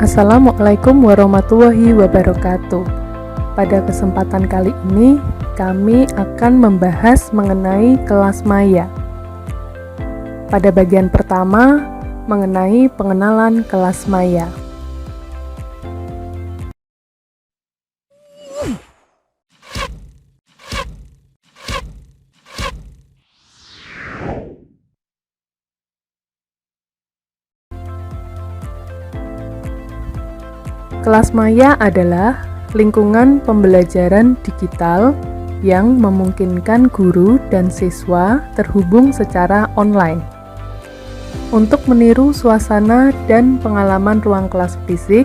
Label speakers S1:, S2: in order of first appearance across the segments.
S1: Assalamualaikum warahmatullahi wabarakatuh. Pada kesempatan kali ini, kami akan membahas mengenai kelas maya. Pada bagian pertama, mengenai pengenalan kelas maya. Kelas maya adalah lingkungan pembelajaran digital yang memungkinkan guru dan siswa terhubung secara online. Untuk meniru suasana dan pengalaman ruang kelas fisik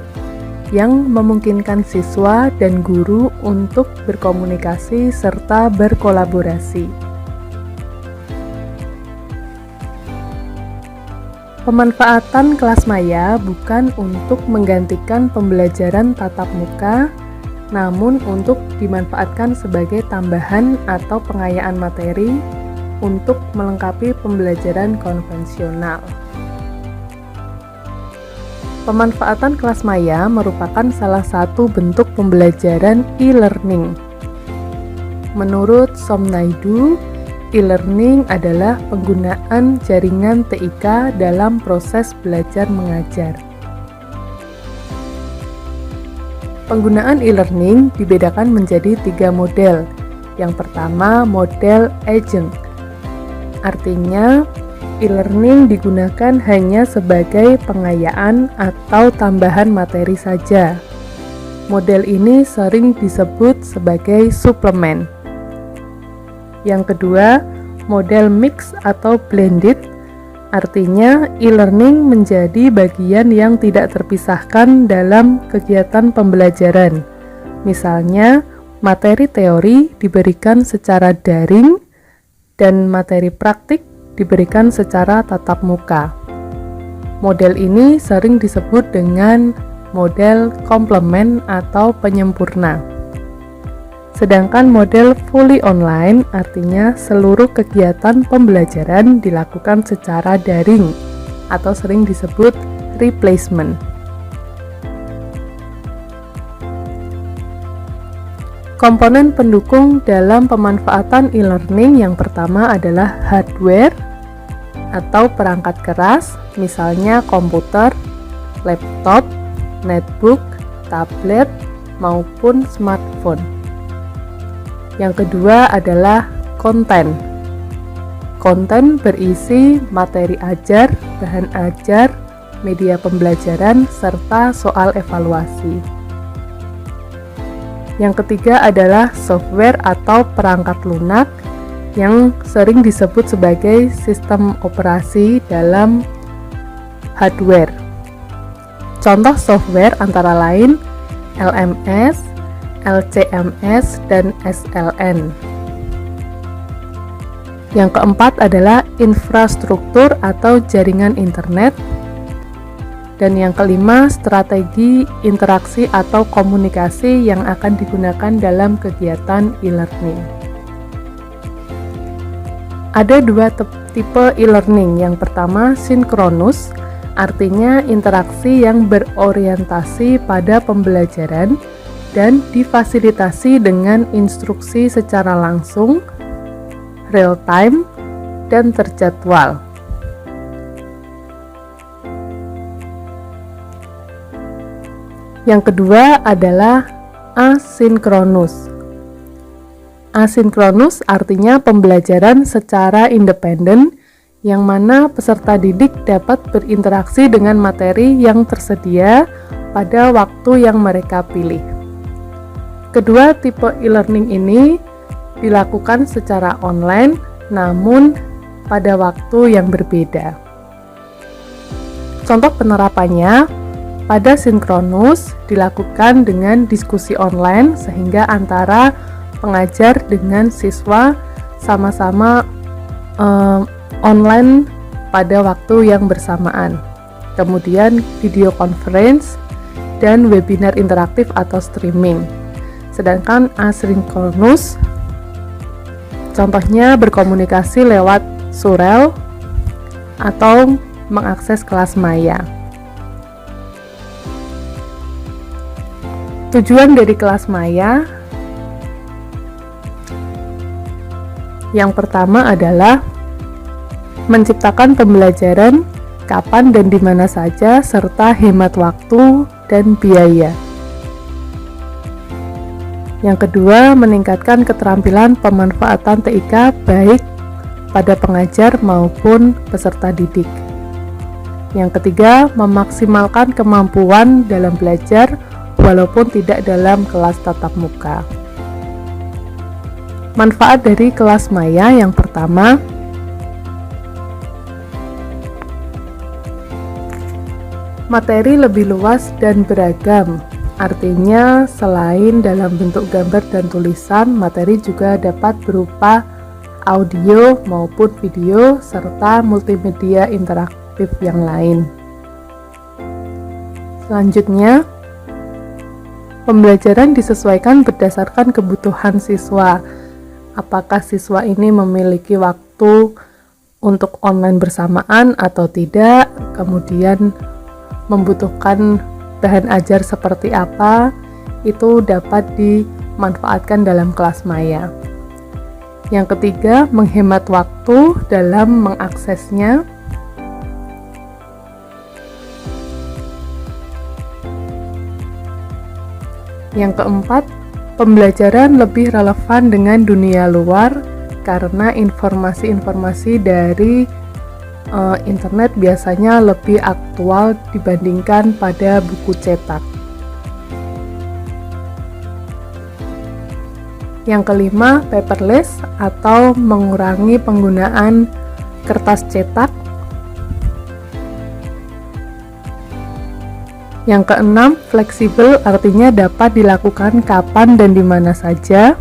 S1: yang memungkinkan siswa dan guru untuk berkomunikasi serta berkolaborasi. Pemanfaatan kelas maya bukan untuk menggantikan pembelajaran tatap muka, namun untuk dimanfaatkan sebagai tambahan atau pengayaan materi untuk melengkapi pembelajaran konvensional. Pemanfaatan kelas maya merupakan salah satu bentuk pembelajaran e-learning. Menurut Somnaidu, e-learning adalah penggunaan jaringan TIK dalam proses belajar mengajar. Penggunaan e-learning dibedakan menjadi 3 model. Yang pertama, model agent. Artinya, e-learning digunakan hanya sebagai pengayaan atau tambahan materi saja. Model ini sering disebut sebagai suplemen. Yang kedua, model mix atau blended, artinya e-learning menjadi bagian yang tidak terpisahkan dalam kegiatan pembelajaran. Misalnya, materi teori diberikan secara daring dan materi praktik diberikan secara tatap muka. Model ini sering disebut dengan model komplement atau penyempurna. Sedangkan model fully online artinya seluruh kegiatan pembelajaran dilakukan secara daring atau sering disebut replacement. Komponen pendukung dalam pemanfaatan e-learning yang pertama adalah hardware atau perangkat keras, misalnya komputer, laptop, netbook, tablet, maupun smartphone. Yang kedua adalah konten. Konten berisi materi ajar, bahan ajar, media pembelajaran, serta soal evaluasi. Yang ketiga adalah software atau perangkat lunak yang sering disebut sebagai sistem operasi dalam hardware. Contoh software antara lain LMS, LCMS, dan SLN. Yang keempat adalah infrastruktur atau jaringan internet. Dan yang kelima, strategi interaksi atau komunikasi yang akan digunakan dalam kegiatan e-learning. Ada 2 tipe e-learning. Yang pertama, sinkronus, artinya interaksi yang berorientasi pada pembelajaran dan difasilitasi dengan instruksi secara langsung, real time, dan terjadwal. Yang kedua adalah asinkronus. Asinkronus artinya pembelajaran secara independen, yang mana peserta didik dapat berinteraksi dengan materi yang tersedia pada waktu yang mereka pilih. Kedua tipe e-learning ini dilakukan secara online, namun pada waktu yang berbeda. Contoh penerapannya, pada sinkronus dilakukan dengan diskusi online sehingga antara pengajar dengan siswa sama-sama online pada waktu yang bersamaan. Kemudian video conference dan webinar interaktif atau streaming. Sedangkan asinkronus contohnya berkomunikasi lewat surel atau mengakses kelas maya. Tujuan dari kelas maya yang pertama adalah menciptakan pembelajaran kapan dan di mana saja serta hemat waktu dan biaya. Yang kedua, meningkatkan keterampilan pemanfaatan TIK baik pada pengajar maupun peserta didik. Yang ketiga, memaksimalkan kemampuan dalam belajar walaupun tidak dalam kelas tatap muka. Manfaat dari kelas maya yang pertama, materi lebih luas dan beragam. Artinya, selain dalam bentuk gambar dan tulisan, materi juga dapat berupa audio maupun video serta multimedia interaktif yang lain. Selanjutnya, pembelajaran disesuaikan berdasarkan kebutuhan siswa. Apakah siswa ini memiliki waktu untuk online bersamaan atau tidak, kemudian membutuhkan bahan ajar seperti apa, itu dapat dimanfaatkan dalam kelas maya. Yang ketiga, menghemat waktu dalam mengaksesnya. Yang keempat, pembelajaran lebih relevan dengan dunia luar karena informasi-informasi dari internet biasanya lebih aktual dibandingkan pada buku cetak. Yang kelima, paperless atau mengurangi penggunaan kertas cetak. Yang keenam, fleksibel artinya dapat dilakukan kapan dan di mana saja.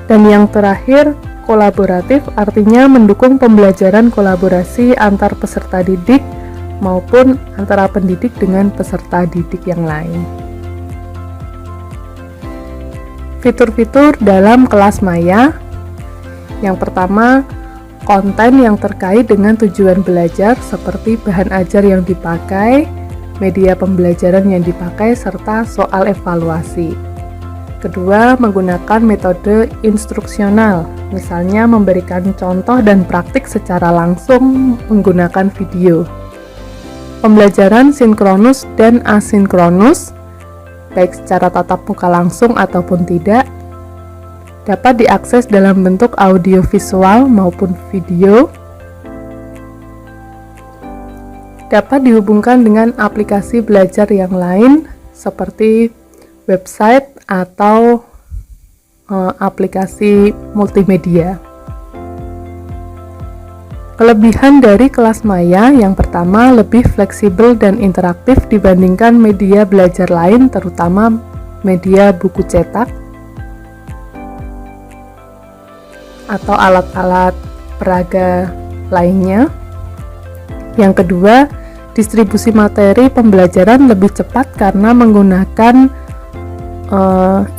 S1: Dan yang terakhir, kolaboratif artinya mendukung pembelajaran kolaborasi antar peserta didik maupun antara pendidik dengan peserta didik yang lain. Fitur-fitur dalam kelas maya. Yang pertama, konten yang terkait dengan tujuan belajar seperti bahan ajar yang dipakai, media pembelajaran yang dipakai, serta soal evaluasi. Kedua, menggunakan metode instruksional, misalnya memberikan contoh dan praktik secara langsung menggunakan video. Pembelajaran sinkronus dan asinkronus, baik secara tatap muka langsung ataupun tidak, dapat diakses dalam bentuk audio visual maupun video. Dapat dihubungkan dengan aplikasi belajar yang lain seperti website atau aplikasi multimedia. Kelebihan dari kelas maya yang pertama, lebih fleksibel dan interaktif dibandingkan media belajar lain, terutama media buku cetak atau alat-alat peraga lainnya. Yang kedua, distribusi materi pembelajaran lebih cepat karena menggunakan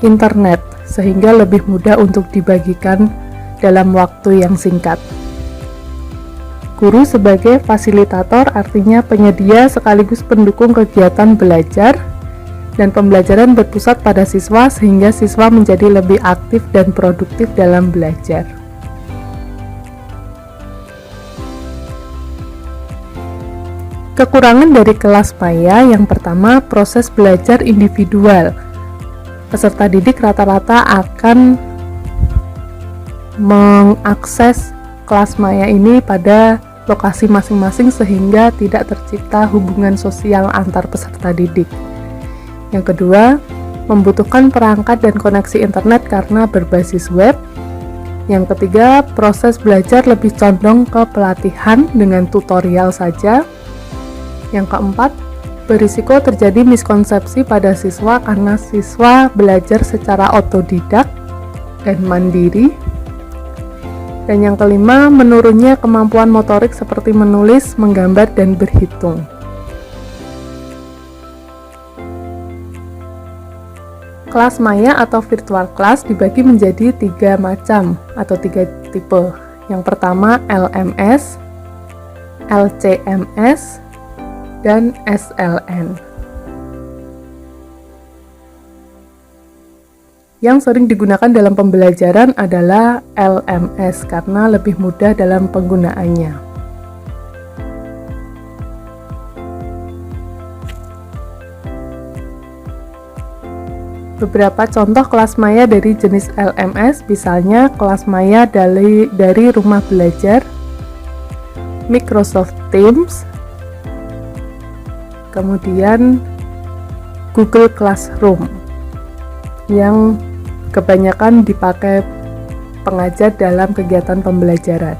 S1: internet, sehingga lebih mudah untuk dibagikan dalam waktu yang singkat. Guru sebagai fasilitator artinya penyedia sekaligus pendukung kegiatan belajar, dan pembelajaran berpusat pada siswa sehingga siswa menjadi lebih aktif dan produktif dalam belajar. Kekurangan dari kelas maya yang pertama, proses belajar individual. Peserta didik rata-rata akan mengakses kelas maya ini pada lokasi masing-masing sehingga tidak tercipta hubungan sosial antar peserta didik. Yang kedua, membutuhkan perangkat dan koneksi internet karena berbasis web. Yang ketiga, proses belajar lebih condong ke pelatihan dengan tutorial saja. Yang keempat, berisiko terjadi miskonsepsi pada siswa karena siswa belajar secara otodidak dan mandiri. Dan yang kelima, menurunnya kemampuan motorik seperti menulis, menggambar, dan berhitung. Kelas maya atau virtual class dibagi menjadi 3 macam atau 3 tipe. Yang pertama, LMS, LCMS, dan SLN. Yang sering digunakan dalam pembelajaran adalah LMS karena lebih mudah dalam penggunaannya. Beberapa contoh kelas maya dari jenis LMS, misalnya kelas maya dari rumah belajar, Microsoft Teams, kemudian Google Classroom, yang kebanyakan dipakai pengajar dalam kegiatan pembelajaran.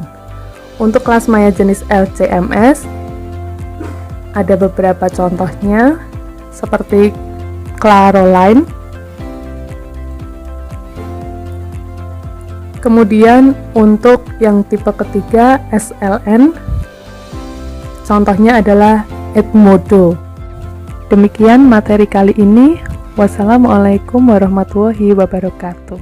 S1: Untuk kelas maya jenis LCMS, ada beberapa contohnya, seperti Claroline. Kemudian untuk yang tipe ketiga SLN, contohnya adalah Edmodo. Demikian materi kali ini. Wassalamualaikum warahmatullahi wabarakatuh.